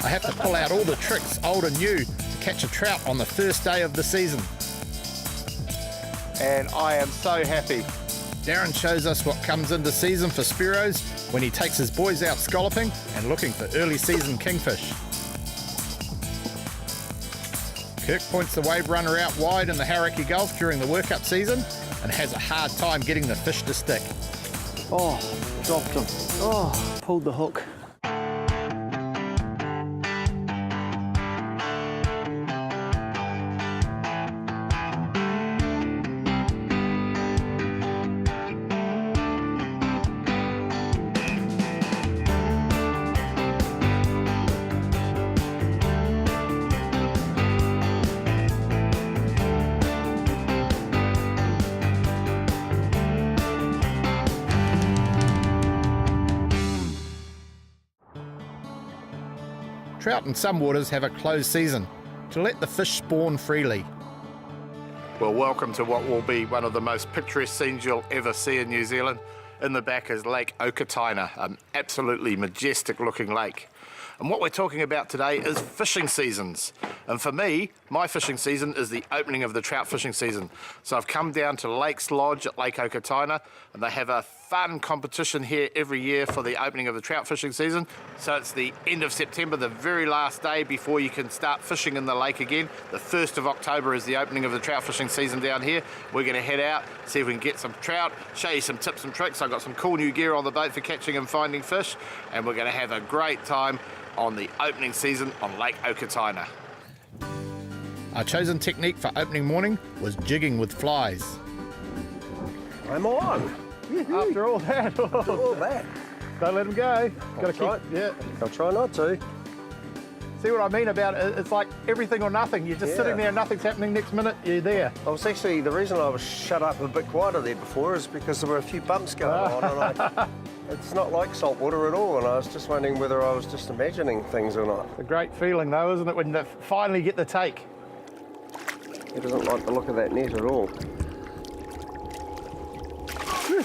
I have to pull out all the tricks, old and new, to catch a trout on the first day of the season. And I am so happy. Darren shows us what comes into season for Spearos when he takes his boys out scalloping and looking for early season kingfish. Kirk points the wave runner out wide in the Hauraki Gulf during the workup season and has a hard time getting the fish to stick. Oh, dropped him. Oh, pulled the hook. Trout in some waters have a closed season to let the fish spawn freely. Well, welcome to what will be one of the most picturesque scenes you'll ever see in New Zealand. In the back is Lake Okataina, an absolutely majestic looking lake. And what we're talking about today is fishing seasons. And for me, my fishing season is the opening of the trout fishing season. So I've come down to Lakes Lodge at Lake Okataina, and they have a fun competition here every year for the opening of the trout fishing season. So it's the end of September, the very last day before you can start fishing in the lake again. The 1st of October is the opening of the trout fishing season down here. We're gonna head out, see if we can get some trout, show you some tips and tricks. I've got some cool new gear on the boat for catching and finding fish, and we're gonna have a great time on the opening season on Lake Okataina. Our chosen technique for opening morning was jigging with flies. I'm on. After all that. After all that. Don't let them go. Gotta keep, yeah. I'll try not to. See what I mean about it? It's like everything or nothing. You're just sitting there, nothing's happening, next minute you're there. I was actually, the reason I was shut up a bit quieter there before is because there were a few bumps going on, and it's not like salt water at all, and I was just wondering whether I was just imagining things or not. It's a great feeling though, isn't it, when they finally get the take? He doesn't like the look of that net at all.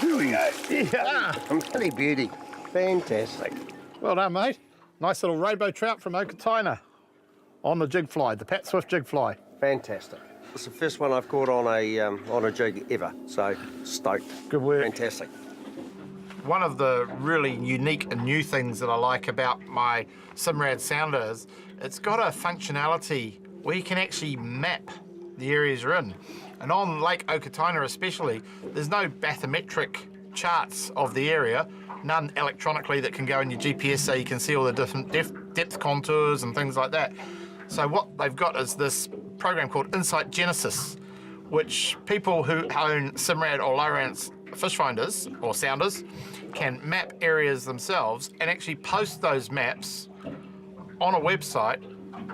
Here we go. Yeah. Pretty beauty. Fantastic. Well done, mate. Nice little rainbow trout from Okataina on the jig fly, the Pat Swift jig fly. Fantastic. It's the first one I've caught on a jig ever, so stoked. Good work. Fantastic. One of the really unique and new things that I like about my Simrad sounder is it's got a functionality where you can actually map the areas you're in. And on Lake Okataina especially, there's no bathymetric charts of the area, none electronically that can go in your GPS so you can see all the different depth contours and things like that. So what they've got is this program called Insight Genesis, which people who own Simrad or Lowrance fish finders or sounders can map areas themselves and actually post those maps on a website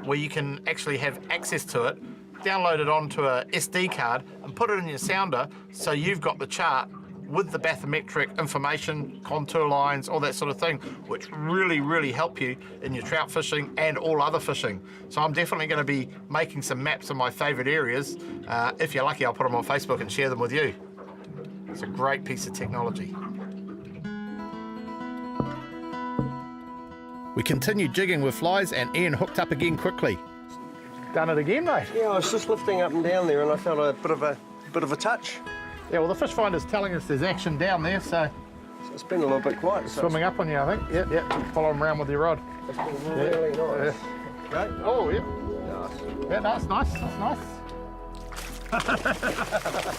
where you can actually have access to it, download it onto a SD card and put it in your sounder so you've got the chart with the bathymetric information, contour lines, all that sort of thing, which really help you in your trout fishing and all other fishing. So I'm definitely going to be making some maps of my favourite areas. If you're lucky, I'll put them on Facebook and share them with you. It's a great piece of technology. We continued jigging with flies and Ian hooked up again quickly. Done it again, mate? Yeah, I was just lifting up and down there and I felt a bit of a touch. Yeah, well, the fish finder's telling us there's action down there, so it's been a little bit quiet. So swimming up on you, I think. Yep. Follow them around with your rod. It's been really nice. Yeah. Great. Oh, yeah. Nice. Yeah, that's nice. That's nice.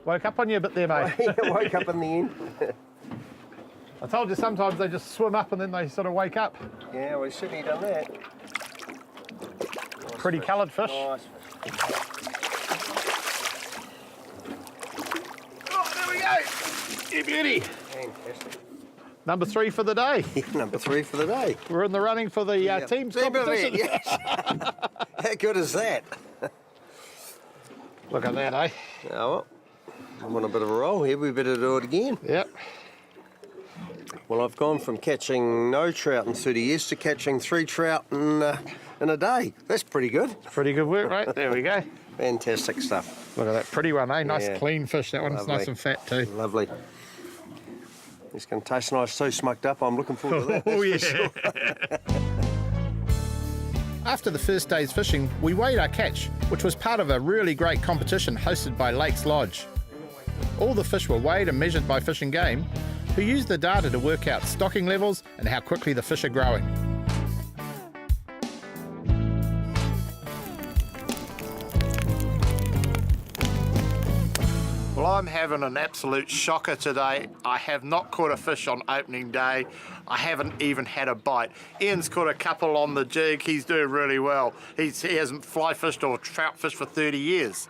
Woke up on you a bit there, mate. Yeah, woke up in the end. I told you sometimes they just swim up and then they sort of wake up. Yeah, we've certainly done that. Nice Pretty fish. coloured fish. Nice fish. Oh, there we go. You beauty. Fantastic. Number 3 for the day. Number 3 for the day. We're in the running for the team's competition. Yes. How good is that? Look at that, eh? Oh, well, I'm on a bit of a roll here. We better do it again. Yep. Well, I've gone from catching no trout in 30 years to catching 3 trout in a day. That's pretty good. Pretty good work, right? There we go. Fantastic stuff. Look at that pretty one, eh? Nice Yeah. clean fish. That one's Lovely. nice and fat too. Lovely. It's going to taste nice too, smoked up. I'm looking forward to that. Oh, yeah. That's for sure. After the first day's fishing, we weighed our catch, which was part of a really great competition hosted by Lakes Lodge. All the fish were weighed and measured by Fish and Game, who used the data to work out stocking levels and how quickly the fish are growing. Well, I'm having an absolute shocker today. I have not caught a fish on opening day. I haven't even had a bite. Ian's caught a couple on the jig. He's doing really well. He hasn't fly fished or trout fished for 30 years.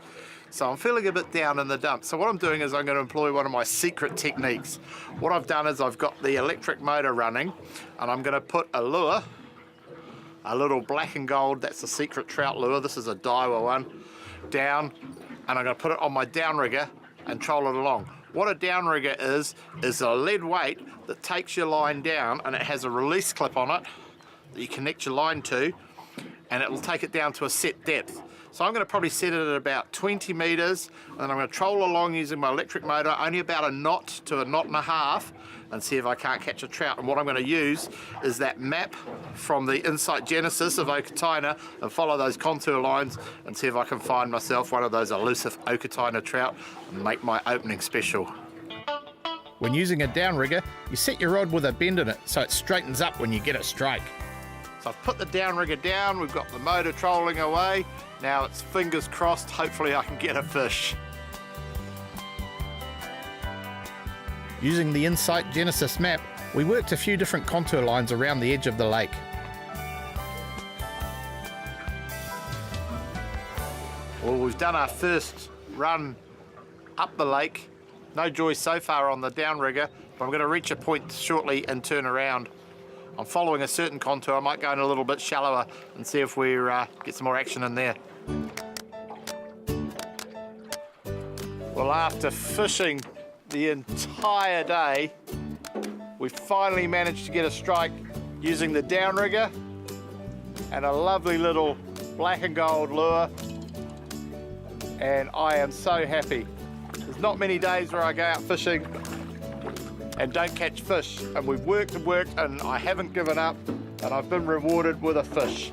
So I'm feeling a bit down in the dumps. So what I'm doing is I'm going to employ one of my secret techniques. What I've done is I've got the electric motor running, and I'm going to put a lure, a little black and gold, that's a secret trout lure. This is a Daiwa one, down, and I'm going to put it on my downrigger and troll it along. What a downrigger is a lead weight that takes your line down, and it has a release clip on it that you connect your line to, and it will take it down to a set depth. So I'm going to probably set it at about 20 metres, and I'm going to troll along using my electric motor, only about a knot to a knot and a half, and see if I can't catch a trout. And what I'm going to use is that map from the Insight Genesis of Okataina and follow those contour lines and see if I can find myself one of those elusive Okataina trout and make my opening special. When using a downrigger, you set your rod with a bend in it so it straightens up when you get a strike. So I've put the downrigger down, we've got the motor trolling away. Now it's fingers crossed, hopefully I can get a fish. Using the Insight Genesis map, we worked a few different contour lines around the edge of the lake. Well, we've done our first run up the lake. No joy so far on the downrigger, but I'm going to reach a point shortly and turn around. I'm following a certain contour. I might go in a little bit shallower and see if we get some more action in there. Well, after fishing the entire day, we finally managed to get a strike using the downrigger and a lovely little black and gold lure, and I am so happy. There's not many days where I go out fishing and don't catch fish, and we've worked and worked and I haven't given up, and I've been rewarded with a fish.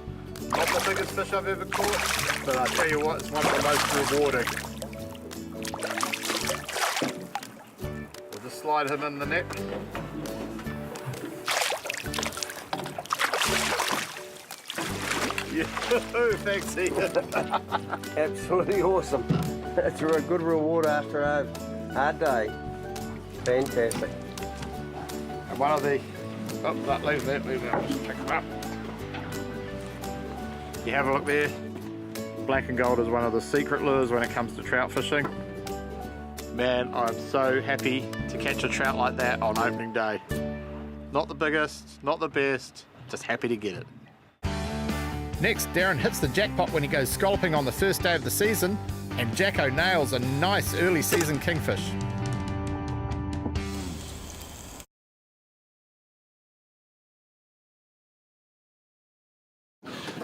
Not the biggest fish I've ever caught, but I tell you what, it's one of the most rewarding. We'll just slide him in the net. Yeah, thanks Ian. Absolutely awesome. That's a good reward after a hard day. Fantastic. And one of the, leave that, I'll just pick him up. You have a look there. Black and gold is one of the secret lures when it comes to trout fishing. Man, I'm so happy to catch a trout like that on opening day. Not the biggest, not the best, just happy to get it. Next, Darren hits the jackpot when he goes scalloping on the first day of the season, and Jacko nails a nice early season kingfish.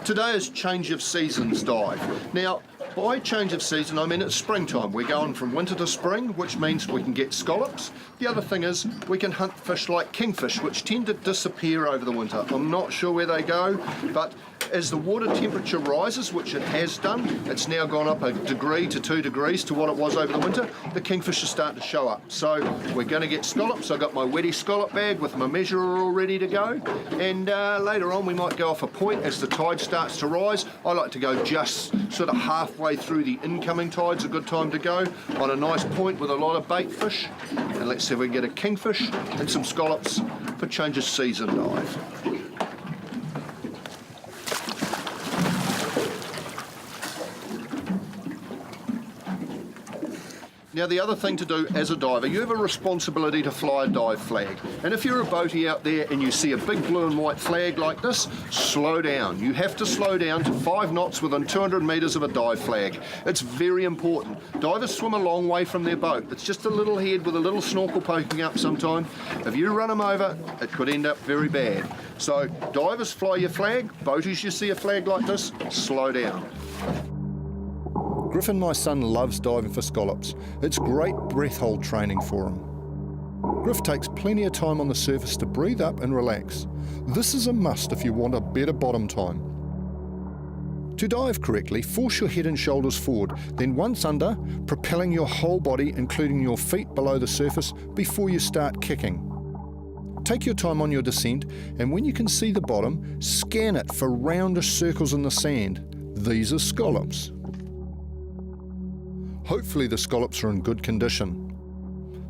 Today is change of seasons dive. Now, by change of season, I mean it's springtime. We're going from winter to spring, which means we can get scallops. The other thing is we can hunt fish like kingfish, which tend to disappear over the winter. I'm not sure where they go, but as the water temperature rises, which it has done, it's now gone up 1 degree to 2 degrees to what it was over the winter, the kingfish are starting to show up. So we're going to get scallops. I've got my wetty scallop bag with my measurer all ready to go, and later on we might go off a point as the tide starts to rise. I like to go just sort of halfway through the incoming tide's a good time to go, on a nice point with a lot of bait fish, and let's see if we can get a kingfish and some scallops for change of season dive. Now the other thing to do as a diver, you have a responsibility to fly a dive flag. And if you're a boatie out there and you see a big blue and white flag like this, slow down. You have to slow down to 5 knots within 200 metres of a dive flag. It's very important. Divers swim a long way from their boat. It's just a little head with a little snorkel poking up sometime. If you run them over, it could end up very bad. So divers, fly your flag. Boaties, you see a flag like this, slow down. Griffin, my son, loves diving for scallops. It's great breath hold training for him. Griff takes plenty of time on the surface to breathe up and relax. This is a must if you want a better bottom time. To dive correctly, force your head and shoulders forward, then once under, propelling your whole body, including your feet below the surface, before you start kicking. Take your time on your descent, and when you can see the bottom, scan it for roundish circles in the sand. These are scallops. Hopefully the scallops are in good condition.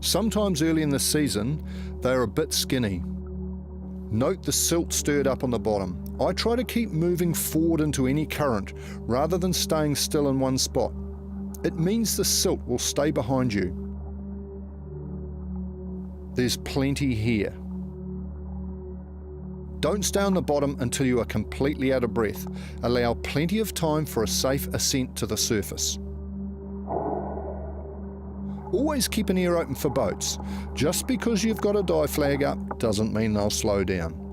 Sometimes early in the season, they are a bit skinny. Note the silt stirred up on the bottom. I try to keep moving forward into any current rather than staying still in one spot. It means the silt will stay behind you. There's plenty here. Don't stay on the bottom until you are completely out of breath. Allow plenty of time for a safe ascent to the surface. Always keep an ear open for boats. Just because you've got a dive flag up doesn't mean they'll slow down.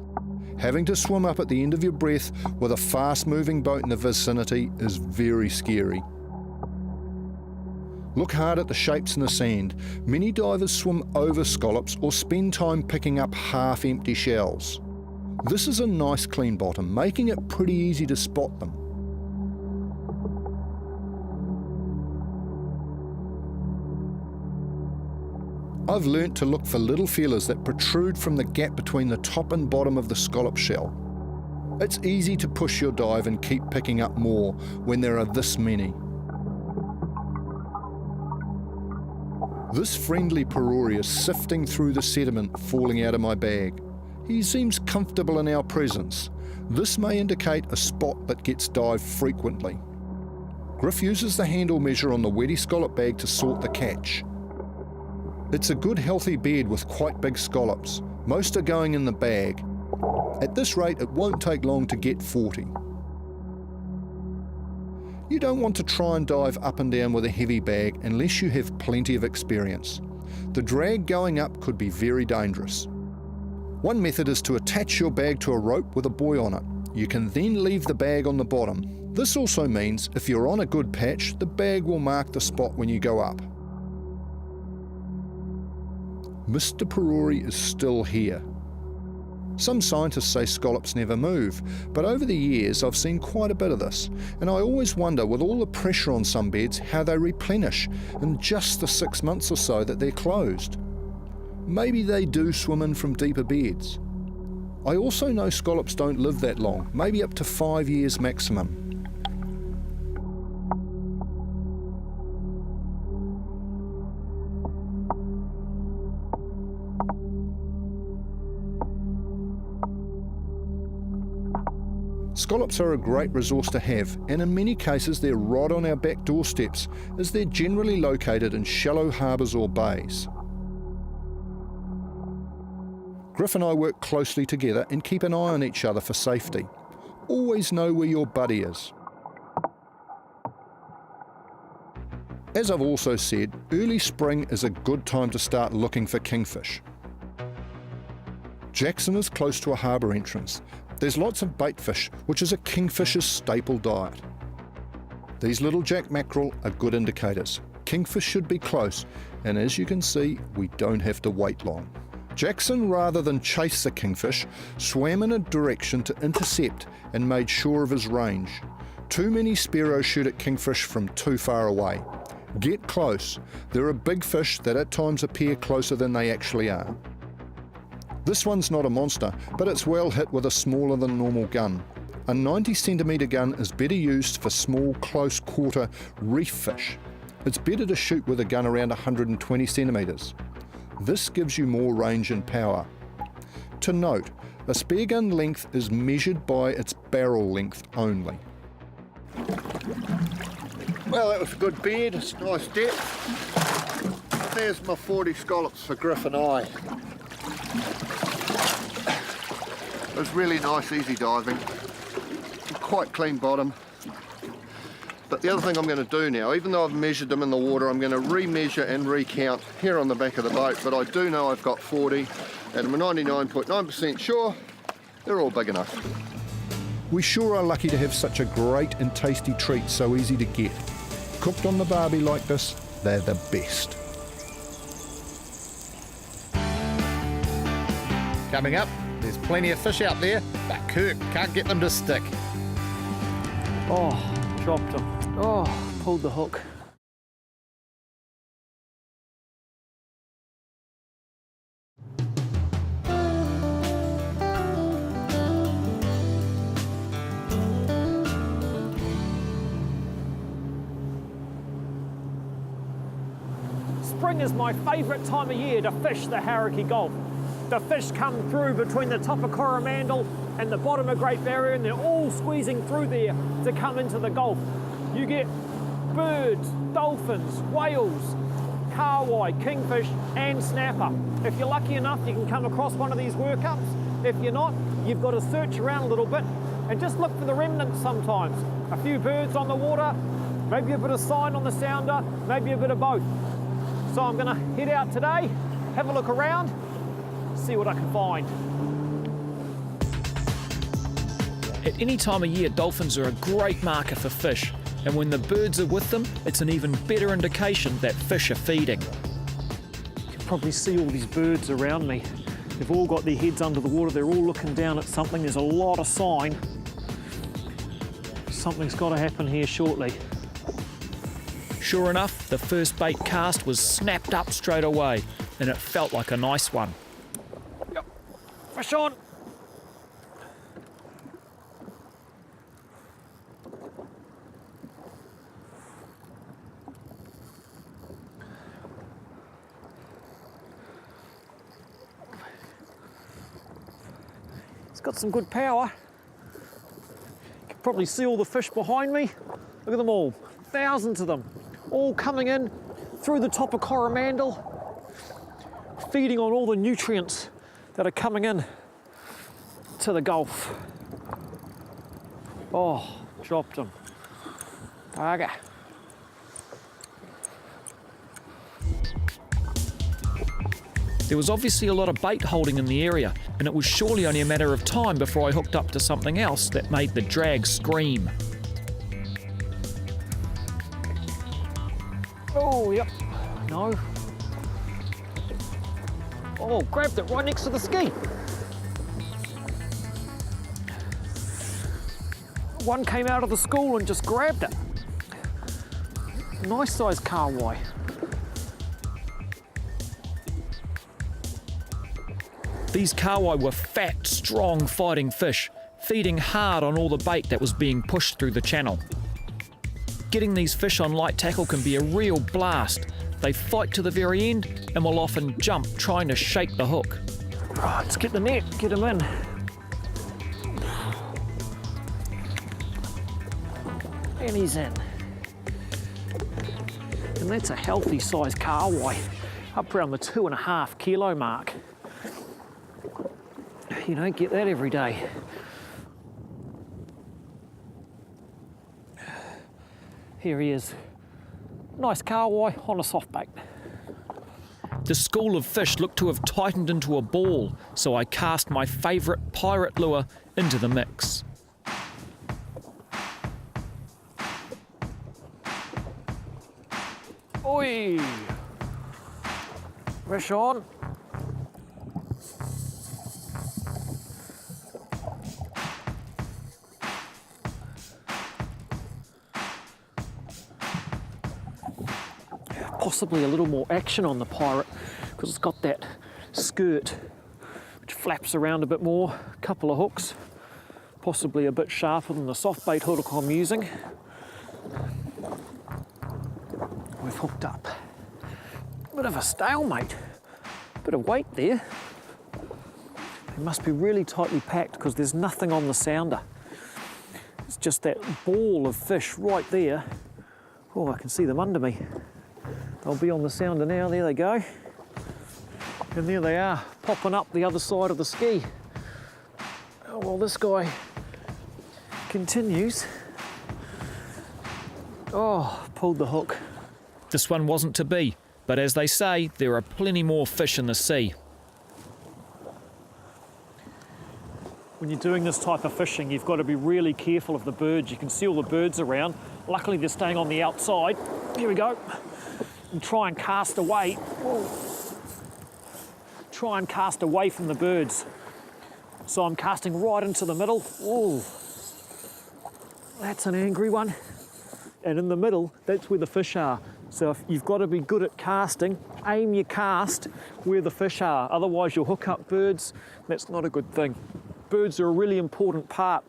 Having to swim up at the end of your breath with a fast-moving boat in the vicinity is very scary. Look hard at the shapes in the sand. Many divers swim over scallops or spend time picking up half-empty shells. This is a nice clean bottom, making it pretty easy to spot them. I've learnt to look for little feelers that protrude from the gap between the top and bottom of the scallop shell. It's easy to push your dive and keep picking up more when there are this many. This friendly Perori is sifting through the sediment falling out of my bag. He seems comfortable in our presence. This may indicate a spot that gets dived frequently. Griff uses the handle measure on the wetty scallop bag to sort the catch. It's a good healthy bed with quite big scallops. Most are going in the bag. At this rate, it won't take long to get 40. You don't want to try and dive up and down with a heavy bag unless you have plenty of experience. The drag going up could be very dangerous. One method is to attach your bag to a rope with a buoy on it. You can then leave the bag on the bottom. This also means if you're on a good patch, the bag will mark the spot when you go up. Mr. Perori is still here. Some scientists say scallops never move, but over the years I've seen quite a bit of this, and I always wonder, with all the pressure on some beds, how they replenish in just the 6 months or so that they're closed. Maybe they do swim in from deeper beds. I also know scallops don't live that long, maybe up to 5 years maximum. Scallops are a great resource to have, and in many cases they're right on our back doorsteps, as they're generally located in shallow harbours or bays. Griff and I work closely together and keep an eye on each other for safety. Always know where your buddy is. As I've also said, early spring is a good time to start looking for kingfish. Jackson is close to a harbour entrance. There's lots of baitfish, which is a kingfisher's staple diet. These little jack mackerel are good indicators. Kingfish should be close, and as you can see, we don't have to wait long. Jackson, rather than chase the kingfish, swam in a direction to intercept and made sure of his range. Too many sparrows shoot at kingfish from too far away. Get close. There are big fish that at times appear closer than they actually are. This one's not a monster, but it's well hit with a smaller than normal gun. A 90cm gun is better used for small, close quarter reef fish. It's better to shoot with a gun around 120cm. This gives you more range and power. To note, a spear gun length is measured by its barrel length only. Well, that was a good bed, it's nice depth. There's my 40 scallops for Griff and I. It was really nice, easy diving. Quite clean bottom. But the other thing I'm going to do now, even though I've measured them in the water, I'm going to re-measure and recount here on the back of the boat. But I do know I've got 40, and I'm 99.9% sure they're all big enough. We sure are lucky to have such a great and tasty treat so easy to get. Cooked on the barbie like this, they're the best. Coming up, there's plenty of fish out there, but Kirk can't get them to stick. Oh, dropped them. Oh, pulled the hook. Spring is my favourite time of year to fish the Hauraki Gulf. The fish come through between the top of Coromandel and the bottom of Great Barrier, and they're all squeezing through there to come into the Gulf. You get birds, dolphins, whales, kahawai, kingfish and snapper. If you're lucky enough, you can come across one of these workups. If you're not, you've got to search around a little bit and just look for the remnants sometimes. A few birds on the water, maybe a bit of sign on the sounder, maybe a bit of both. So I'm going to head out today, have a look around, see what I can find. At any time of year, dolphins are a great marker for fish, and when the birds are with them, it's an even better indication that fish are feeding. You can probably see all these birds around me. They've all got their heads under the water, they're all looking down at something. There's a lot of sign. Something's got to happen here shortly. Sure enough, the first bait cast was snapped up straight away, and it felt like a nice one. Yep. Fish on! It's got some good power. You can probably see all the fish behind me. Look at them all, thousands of them. All coming in through the top of Coromandel, feeding on all the nutrients that are coming in to the Gulf. Oh, dropped them. Bugger. There was obviously a lot of bait holding in the area, and it was surely only a matter of time before I hooked up to something else that made the drag scream. Oh, yep. No. Oh, grabbed it right next to the ski. One came out of the school and just grabbed it. Nice size kahawai. These kahawai were fat, strong fighting fish, feeding hard on all the bait that was being pushed through the channel. Getting these fish on light tackle can be a real blast. They fight to the very end and will often jump trying to shake the hook. Right, let's get the net, get him in. And he's in. And that's a healthy size kahawai, up around the 2.5 kilo mark. You don't get that every day. Here he is. Nice kahawai on a soft bait. The school of fish looked to have tightened into a ball, so I cast my favourite pirate lure into the mix. Oi! Fish on. Possibly a little more action on the pirate because it's got that skirt which flaps around a bit more. A couple of hooks, possibly a bit sharper than the soft bait hook I'm using. We've hooked up. Bit of a stalemate, bit of weight there. They must be really tightly packed because there's nothing on the sounder. It's just that ball of fish right there. Oh, I can see them under me. They'll be on the sounder now, there they go. And there they are, popping up the other side of the ski. Oh, well, this guy continues. Oh, pulled the hook. This one wasn't to be, but as they say, there are plenty more fish in the sea. When you're doing this type of fishing, you've got to be really careful of the birds. You can see all the birds around. Luckily, they're staying on the outside. Here we go. And try and cast away. Whoa. Try and cast away from the birds. So I'm casting right into the middle. Ooh, that's an angry one. And in the middle, that's where the fish are. So if you've got to be good at casting, aim your cast where the fish are. Otherwise you'll hook up birds. That's not a good thing. Birds are a really important part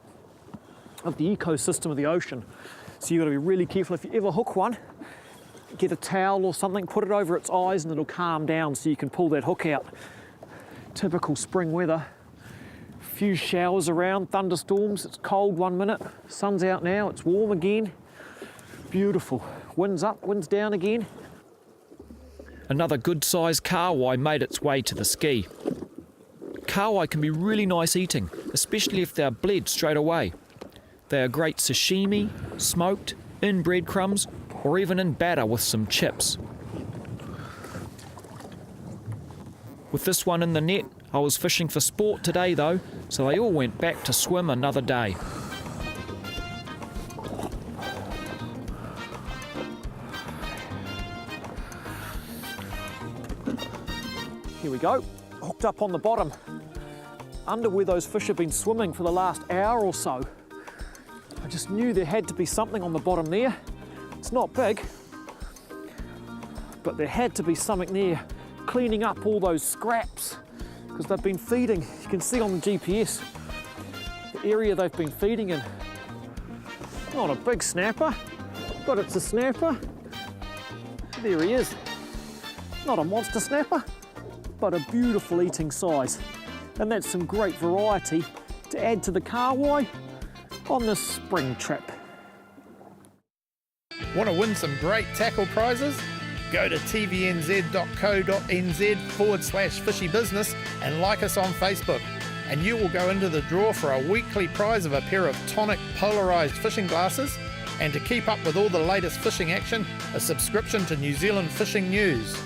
of the ecosystem of the ocean. So you've got to be really careful. If you ever hook one, get a towel or something, put it over its eyes and it'll calm down so you can pull that hook out. Typical spring weather. Few showers around, thunderstorms. It's cold 1 minute, sun's out now, it's warm again. Beautiful. Wind's up, wind's down again. Another good-sized kahawai made its way to the ski. Kahawai can be really nice eating, especially if they're bled straight away. They are great sashimi, smoked, in breadcrumbs, or even in batter with some chips. With this one in the net, I was fishing for sport today though, so they all went back to swim another day. Here we go, hooked up on the bottom, under where those fish have been swimming for the last hour or so. I just knew there had to be something on the bottom there. It's not big, but there had to be something there cleaning up all those scraps because they've been feeding. You can see on the GPS the area they've been feeding in. Not a big snapper, but it's a snapper. There he is. Not a monster snapper, but a beautiful eating size. And that's some great variety to add to the kahawai on this spring trip. Want to win some great tackle prizes? Go to tvnz.co.nz/fishy business and like us on Facebook, and you will go into the draw for a weekly prize of a pair of tonic polarised fishing glasses, and to keep up with all the latest fishing action, a subscription to New Zealand Fishing News.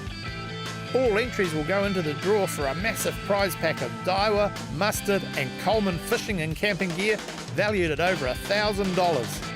All entries will go into the draw for a massive prize pack of Daiwa, Mustard and Coleman fishing and camping gear valued at over $1,000.